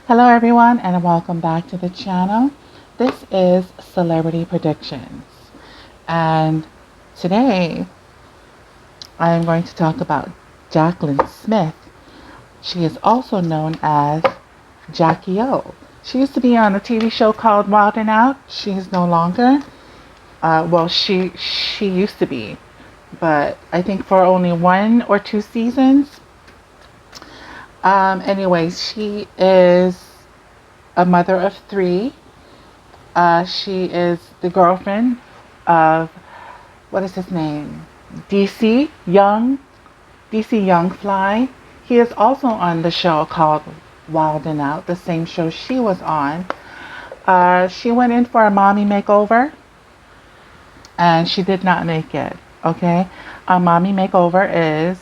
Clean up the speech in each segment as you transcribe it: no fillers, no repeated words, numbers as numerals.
Hello everyone and welcome back to the channel. This is Celebrity Predictions, and today I am going to talk about Jacklyn Smith. She is also known as Jacky Oh. She used to be on a TV show called Wild and Out. She's no longer. She used to be, but I think for only 1 or 2 seasons. Anyways, she is a mother of 3. She is the girlfriend of, what is his name? DC Young Fly. He is also on the show called Wild and Out, the same show she was on. She went in for a mommy makeover and she did not make it. Okay, a mommy makeover is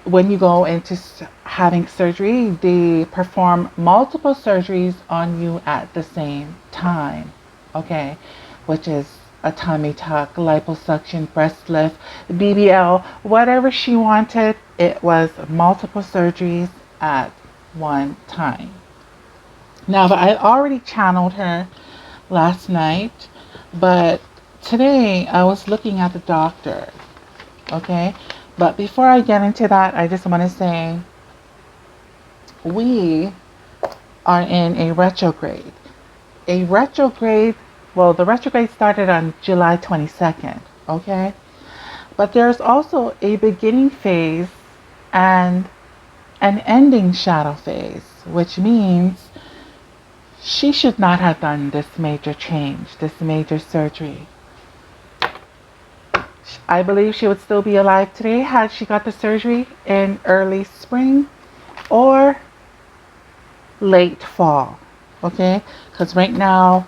when you go into having surgery, they perform multiple surgeries on you at the same time, okay, which is a tummy tuck, liposuction, breast lift, BBL, whatever she wanted. It was multiple surgeries at one time. Now, I already channeled her last night, but today I was looking at the doctor, okay. But before I get into that, I just want to say we are in a retrograde. A retrograde, well, the retrograde started on July 22nd, okay? But there's also a beginning phase and an ending shadow phase, which means she should not have done this major change, this major surgery. I believe she would still be alive today had she got the surgery in early spring or late fall, okay? Because right now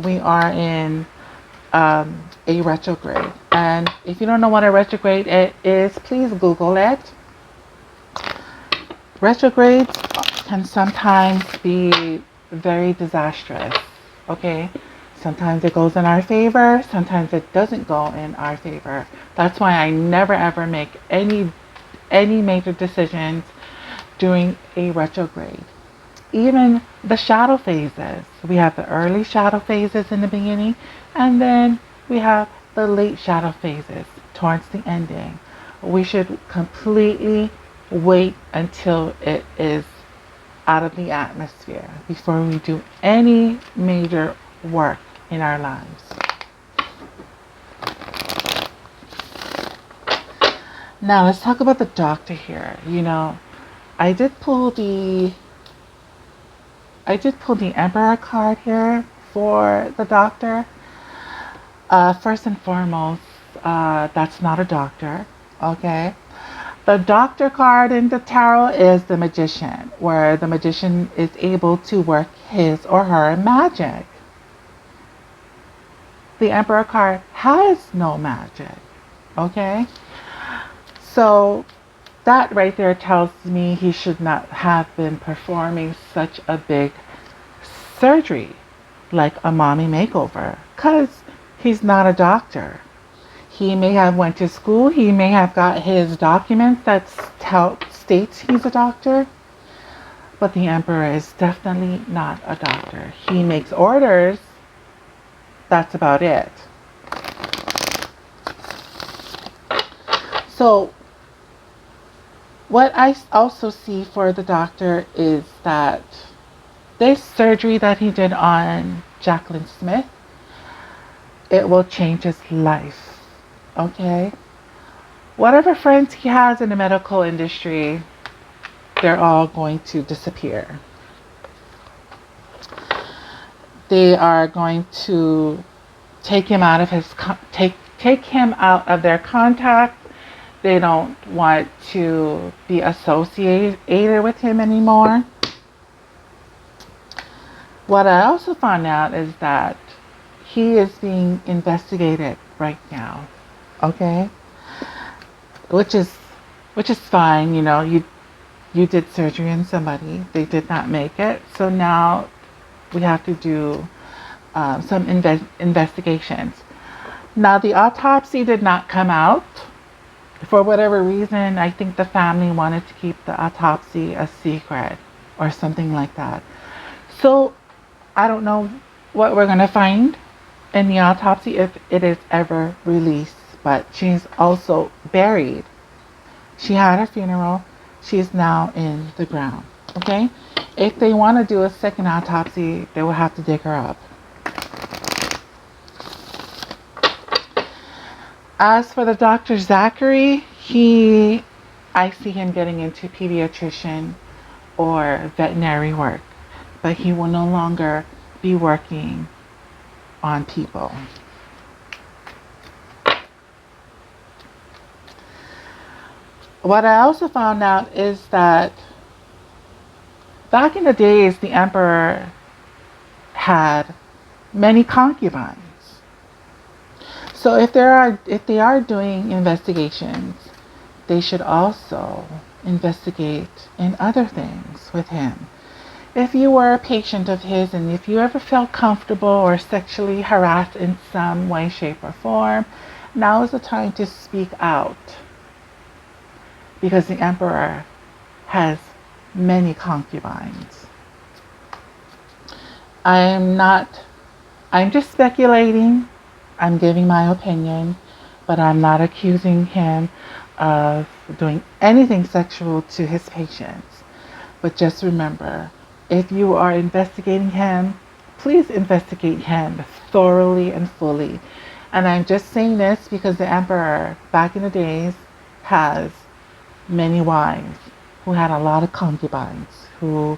we are in a retrograde. And if you don't know what a retrograde is, please Google it. Retrogrades can sometimes be very disastrous, okay? Sometimes it goes in our favor, sometimes it doesn't go in our favor. That's why I never ever make any major decisions during a retrograde. Even the shadow phases. We have the early shadow phases in the beginning, and then we have the late shadow phases towards the ending. We should completely wait until it is out of the atmosphere before we do any major work in our lives. Now let's talk about the doctor here. You know, I did pull the Emperor card here for the doctor. First and foremost, that's not a doctor, okay? The doctor card in the tarot is the magician, where the magician is able to work his or her magic. The Emperor card has no magic, okay? So that right there tells me he should not have been performing such a big surgery like a mommy makeover, because he's not a doctor. He may have went to school, he may have got his documents that states he's a doctor, but the Emperor is definitely not a doctor. He makes orders. That's about it. So what I also see for the doctor is that this surgery that he did on Jacklyn Smith, it will change his life, okay? Whatever friends he has in the medical industry, they're all going to disappear. They are going to take him out of his take him out of their contact. They don't want to be associated with him anymore. What I also found out is that he is being investigated right now. Okay? Which is fine, you know, you did surgery on somebody, they did not make it, so now we have to do some investigations. Now the autopsy did not come out. For whatever reason, I think the family wanted to keep the autopsy a secret or something like that. So I don't know what we're going to find in the autopsy if it is ever released, but she's also buried. She had her funeral. She is now in the ground. Okay? If they want to do a second autopsy, they will have to dig her up. As for the Dr. Zachary, I see him getting into pediatrician or veterinary work, but he will no longer be working on people. What I also found out is that back in the days, the emperor had many concubines. So if they are doing investigations, they should also investigate in other things with him. If you were a patient of his and if you ever felt comfortable or sexually harassed in some way, shape, or form, now is the time to speak out. Because the emperor has many concubines. I'm just speculating. I'm giving my opinion, but I'm not accusing him of doing anything sexual to his patients. But just remember, if you are investigating him, please investigate him thoroughly and fully. And I'm just saying this because the emperor, back in the days, has many wives who had a lot of concubines, who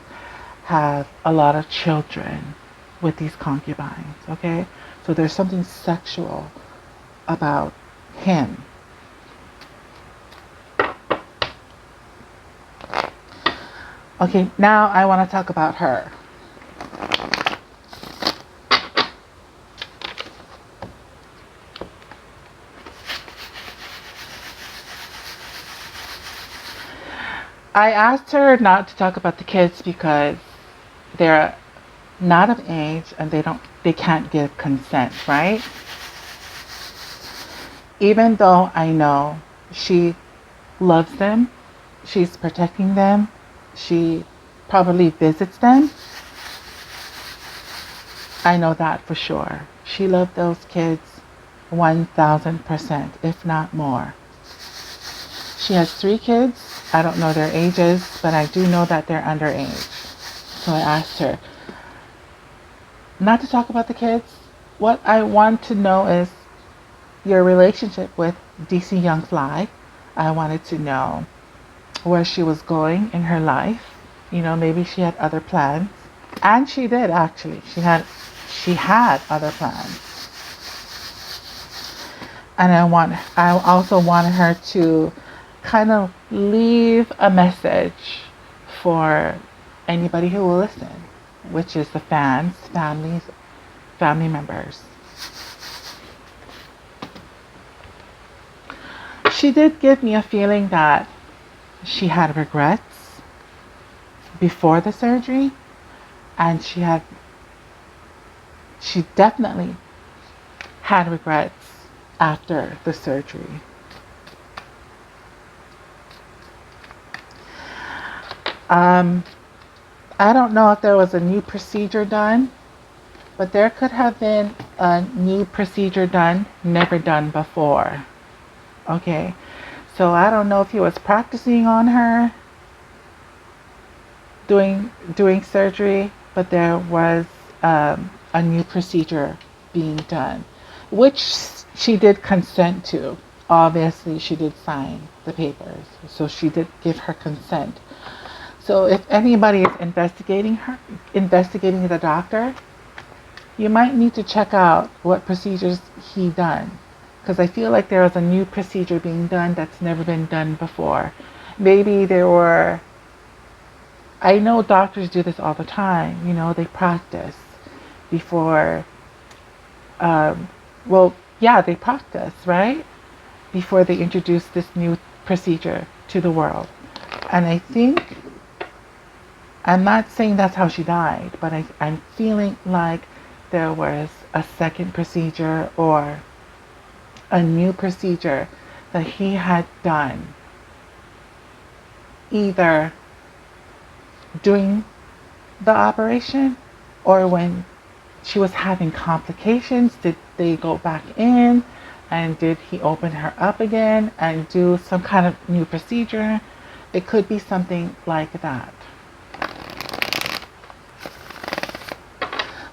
have a lot of children with these concubines, okay? So there's something sexual about him. Okay, now I want to talk about her. I asked her not to talk about the kids because they're not of age and they can't give consent, right? Even though I know she loves them, she's protecting them, she probably visits them. I know that for sure. She loved those kids 1000%, if not more. She has 3 kids. I don't know their ages, but I do know that they're underage. So I asked her not to talk about the kids. What I want to know is your relationship with DC Young Fly. I wanted to know where she was going in her life. You know, maybe she had other plans. And she did actually. She had other plans. And I also wanted her to kind of leave a message for anybody who will listen, which is the fans, family members. She did give me a feeling that she had regrets before the surgery, and she definitely had regrets after the surgery. I don't know if there was a new procedure done, but there could have been a new procedure done, never done before. Okay, so I don't know if he was practicing on her doing surgery, but there was a new procedure being done, which she did consent to. Obviously, she did sign the papers, so she did give her consent. So if anybody is investigating the doctor, you might need to check out what procedures he done, because I feel like there was a new procedure being done that's never been done before. Maybe there were, I know doctors do this all the time, they practice before, um, well, yeah, they practice, right? Before they introduce this new procedure to the world. And I think, I'm not saying that's how she died, but I'm feeling like there was a second procedure or a new procedure that he had done, either during the operation or when she was having complications. Did they go back in and did he open her up again and do some kind of new procedure? It could be something like that.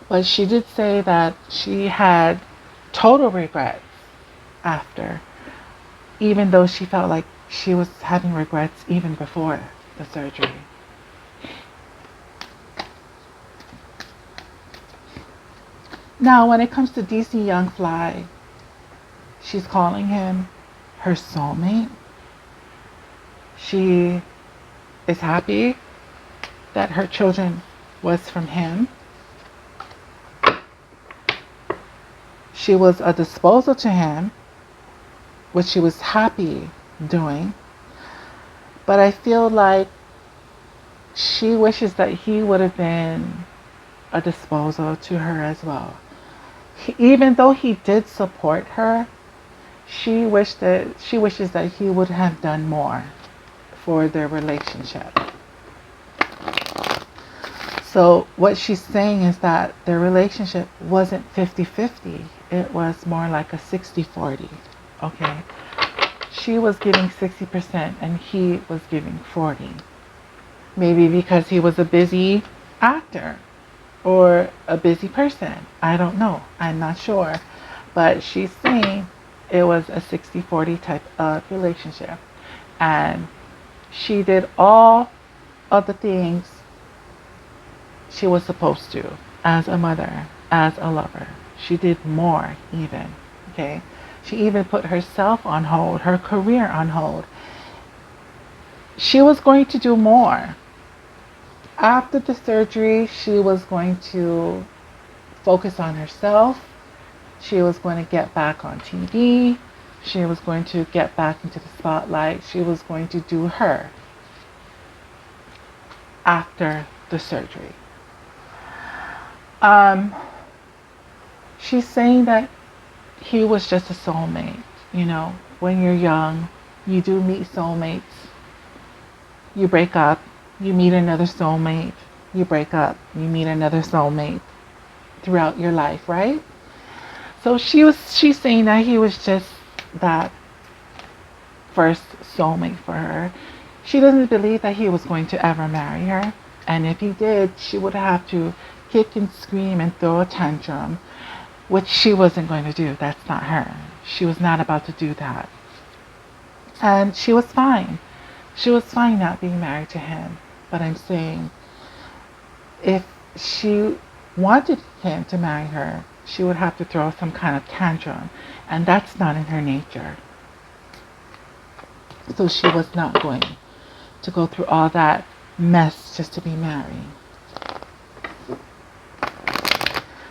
But she did say that she had total regrets after, even though she felt like she was having regrets even before the surgery. Now, when it comes to DC Young Fly, she's calling him her soulmate. She is happy that her children was from him. She was a disposal to him, which she was happy doing. But I feel like she wishes that he would have been a disposal to her as well. Even though he did support her, she wishes that he would have done more for their relationship. So what she's saying is that their relationship wasn't 50-50. It was more like a 60-40. Okay? She was giving 60% and he was giving 40. Maybe because he was a busy actor or a busy person. I don't know. I'm not sure. But she's saying it was a 60-40 type of relationship. And she did all of the things she was supposed to as a mother, as a lover. She did more even. Okay? She even put herself on hold, her career on hold. She was going to do more. After the surgery, she was going to focus on herself. She was going to get back on TV. She was going to get back into the spotlight. She was going to do her after the surgery. She's saying that he was just a soulmate. When you're young, you do meet soulmates. You break up, you meet another soulmate. You break up, you meet another soulmate throughout your life, right? So she's saying that he was just that first soulmate for her. She doesn't believe that he was going to ever marry her. And if he did, she would have to kick and scream and throw a tantrum, which she wasn't going to do. That's not her. She was not about to do that. And she was fine. She was fine not being married to him. But I'm saying, if she wanted him to marry her, she would have to throw some kind of tantrum. And that's not in her nature. So she was not going to go through all that mess just to be married.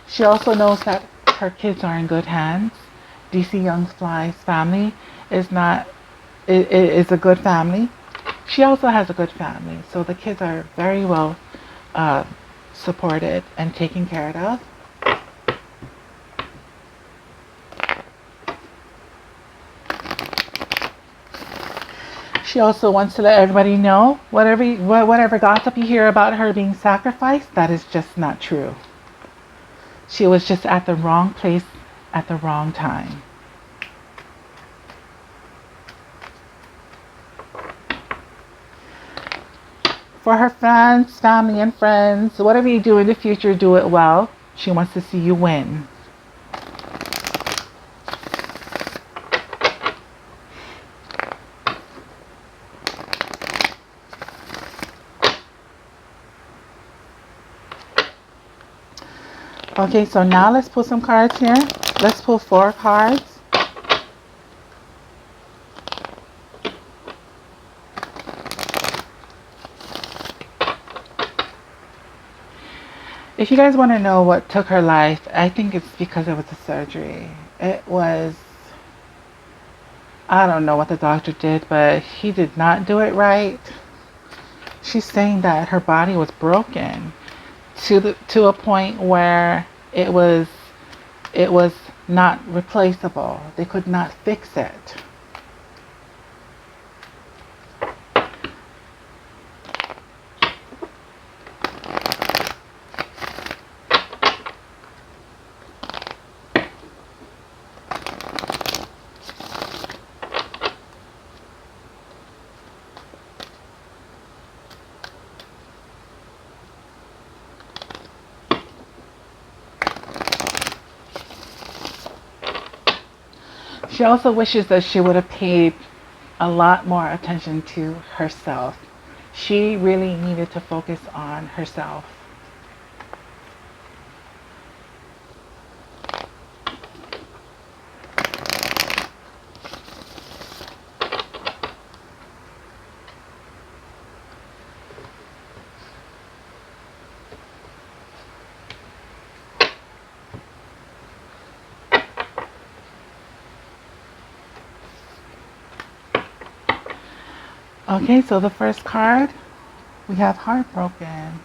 She also knows that her kids are in good hands. DC Young Fly's family is a good family. She also has a good family, so the kids are very well supported and taken care of. She also wants to let everybody know whatever gossip you hear about her being sacrificed, that is just not true. She was just at the wrong place at the wrong time. For her fans, family, and friends, whatever you do in the future, do it well. She wants to see you win. Okay, so now let's pull some cards here. Let's pull 4 cards. If you guys want to know what took her life, I think it's because it was a surgery. It was, I don't know what the doctor did, but he did not do it right. She's saying that her body was broken to a point where it was not replaceable. They could not fix it. She also wishes that she would have paid a lot more attention to herself. She really needed to focus on herself. Okay, so the first card, we have heartbroken.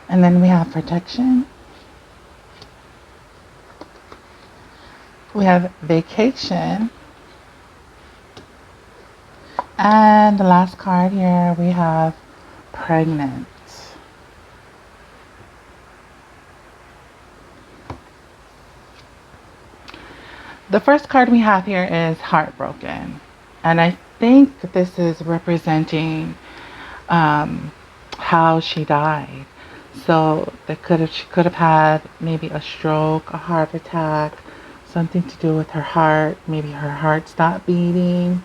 And then we have protection. We have vacation. And the last card here, we have pregnant. The first card we have here is heartbroken. And I think this is representing how she died. So she could have had maybe a stroke, a heart attack, something to do with her heart. Maybe her heart stopped beating.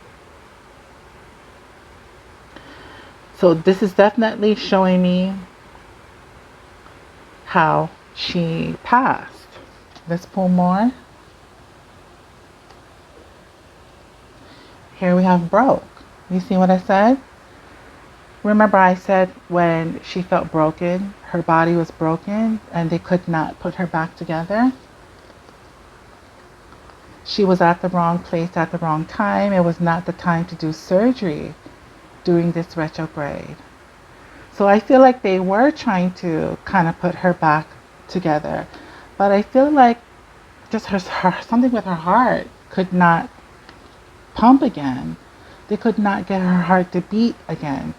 So this is definitely showing me how she passed. Let's pull more. Here we have broke. You see what I said? Remember I said when she felt broken, her body was broken and they could not put her back together? She was at the wrong place at the wrong time. It was not the time to do surgery during this retrograde. So I feel like they were trying to kind of put her back together. But I feel like just something with her heart could not pump again. They could not get her heart to beat again.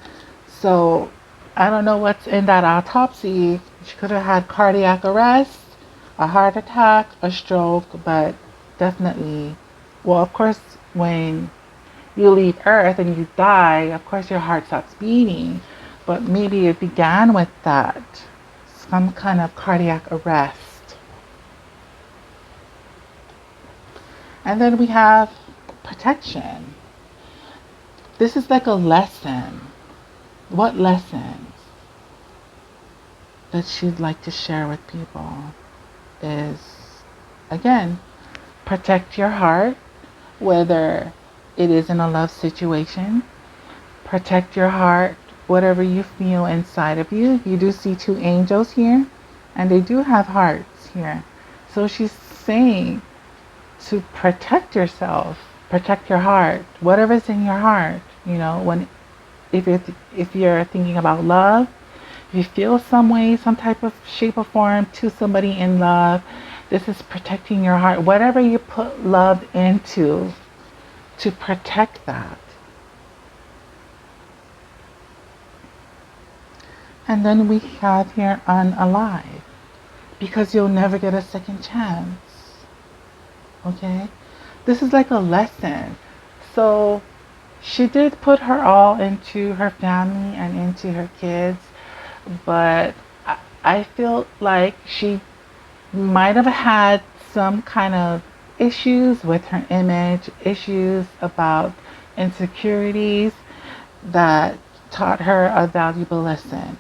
So I don't know what's in that autopsy. She could have had cardiac arrest, a heart attack, a stroke, but definitely, well, of course, when you leave Earth and you die, of course your heart stops beating. But maybe it began with that, some kind of cardiac arrest. And then we have protection. This is like a lesson. What lessons that she'd like to share with people is, again, protect your heart, whether it is in a love situation. Protect your heart, whatever you feel inside of you. You do see two angels here, and they do have hearts here. So she's saying to protect yourself, protect your heart, whatever's in your heart. You know, if you're thinking about love, if you feel some way, some type of shape or form to somebody in love, this is protecting your heart. Whatever you put love into, to protect that. And then we have here unalive, because you'll never get a second chance. Okay? This is like a lesson. So she did put her all into her family and into her kids, but I feel like she might have had some kind of issues with her image, issues about insecurities that taught her a valuable lesson,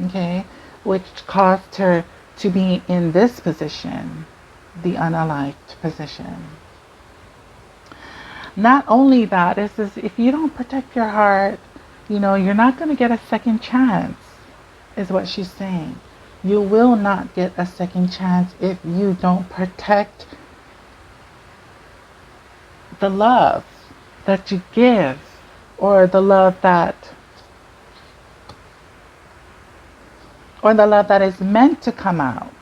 okay, which caused her to be in this position, the unalived position. Not only that, it says if you don't protect your heart, you're not going to get a second chance, is what she's saying. You will not get a second chance if you don't protect the love that you give, or the love that is meant to come out.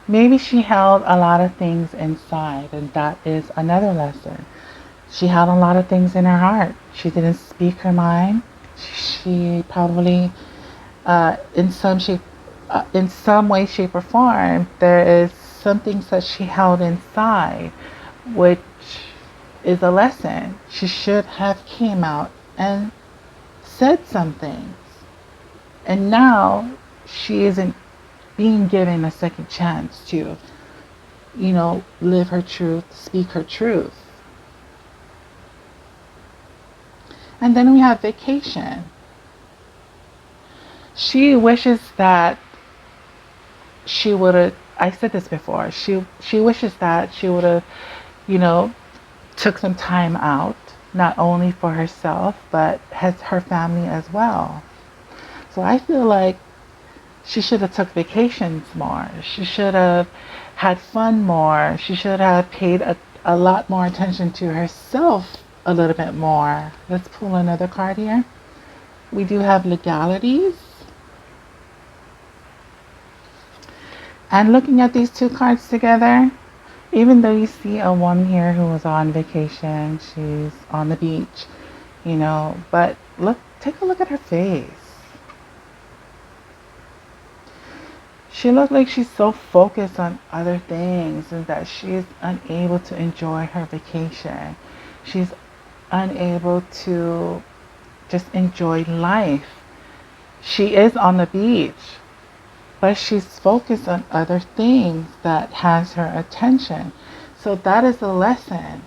Maybe she held a lot of things inside, and that is another lesson. She held a lot of things in her heart. She didn't speak her mind. She probably, in some way, shape, or form, there is some things that she held inside, which is a lesson. She should have came out and said some things. And now she isn't being given a second chance to, live her truth, speak her truth. And then we have vacation. She wishes that she would have, I said this before, she wishes that she would have, you know, took some time out, not only for herself, but has her family as well. So I feel like she should have took vacations more. She should have had fun more. She should have paid a lot more attention to herself a little bit more. Let's pull another card here. We do have legalities. And looking at these two cards together, even though you see a woman here who was on vacation, she's on the beach, but take a look at her face. She looked like she's so focused on other things and that she's unable to enjoy her vacation. She's unable to just enjoy life. She is on the beach, but she's focused on other things that has her attention. So that is a lesson.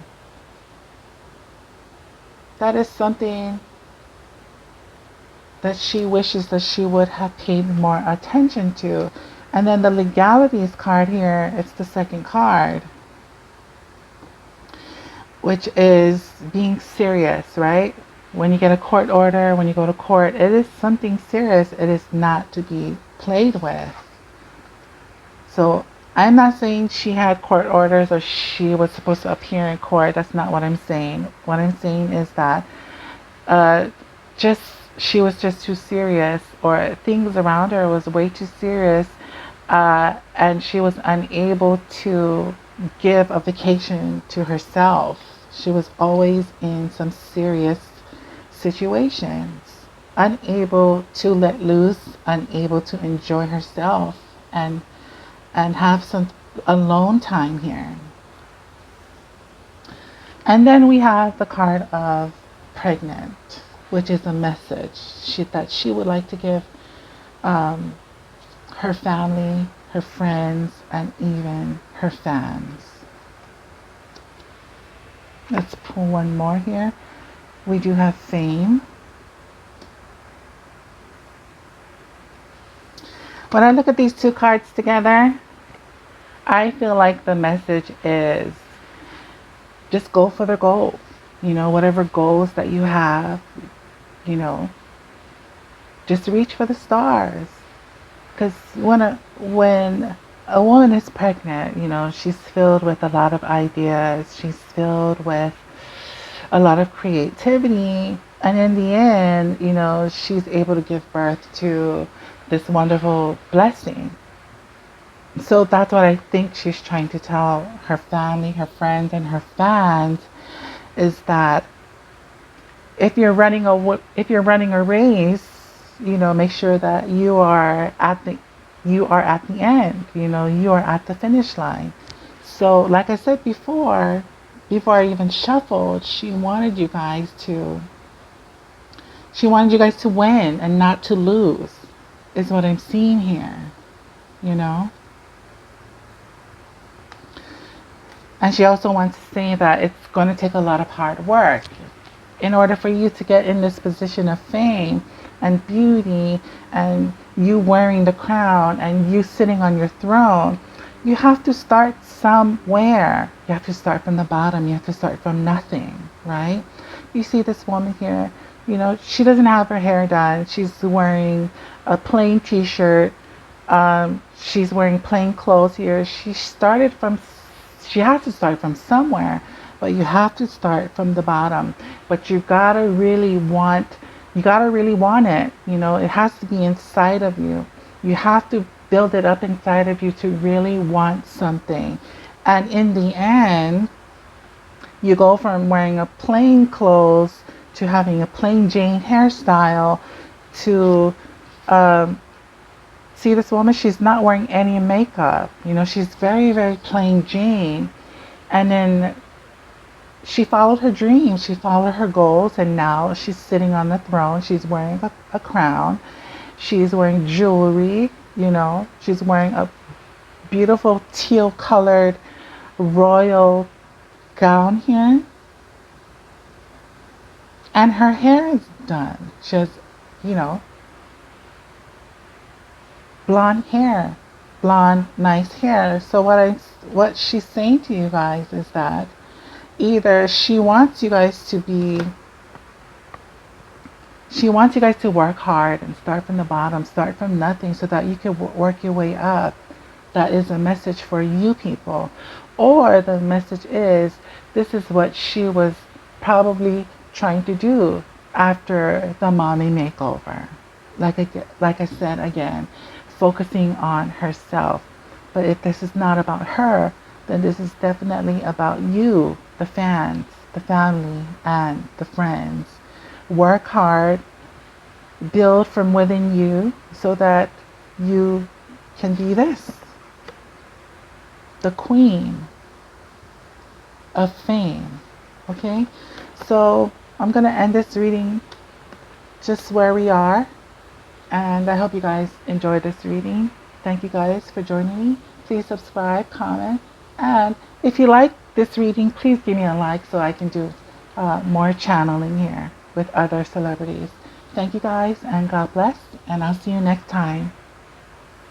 That is something that she wishes that she would have paid more attention to. And then the legalities card here, it's the second card, which is being serious, right? When you get a court order, when you go to court, it is something serious. It is not to be played with. So I'm not saying she had court orders or she was supposed to appear in court. That's not what I'm saying. What I'm saying is that she was just too serious, or things around her was way too serious, and she was unable to give a vacation to herself. She was always in some serious situations, unable to let loose, unable to enjoy herself and have some alone time here. And then we have the card of pregnant, which is a message that she would like to give her family, her friends, and even her fans. Let's pull one more here. We do have fame. When I look at these two cards together, I feel like the message is just go for the goal. Whatever goals that you have, just reach for the stars. Because when a woman is pregnant, she's filled with a lot of ideas. She's filled with a lot of creativity. And in the end, she's able to give birth to this wonderful blessing. So that's what I think she's trying to tell her family, her friends, and her fans, is that if you're running a race, make sure that you are at the end. You are at the finish line. So, like I said before I even shuffled, she wanted you guys to win and not to lose, is what I'm seeing here. And she also wants to say that it's going to take a lot of hard work in order for you to get in this position of fame and beauty, and you wearing the crown and you sitting on your throne. You have to start somewhere. You have to start from the bottom. You have to start from nothing. right? You see this woman here, you know, she doesn't have her hair done. She's wearing a plain t-shirt. She's wearing plain clothes here. She has to start from somewhere, but you have to start from the bottom. But you gotta really want it. You know, it has to be inside of you. You have to build it up inside of you to really want something. And in the end, you go from wearing a plain clothes to having a plain Jane hairstyle to um, see this woman, she's not wearing any makeup. You know, she's very, very plain Jane. And then she followed her dreams, she followed her goals, and now she's sitting on the throne. She's wearing a crown. She's wearing jewelry, you know, she's wearing a beautiful teal colored royal gown here. And her hair is done. She has, you know, blonde hair, blonde, nice hair. So what she's saying to you guys is that either she wants you guys to work hard and start from the bottom, start from nothing so that you can work your way up. That is a message for you people. Or the message is this is what she was probably trying to do after the mommy makeover. Like I said again, focusing on herself. But if this is not about her, then this is definitely about you, the fans, the family, and the friends. Work hard, build from within you so that you can be this, the queen of fame. Okay? So I'm going to end this reading just where we are. And I hope you guys enjoyed this reading. Thank you guys for joining me. Please subscribe, comment, and if you like this reading, please give me a like so I can do more channeling here with other celebrities. Thank you guys, and God bless, and I'll see you next time.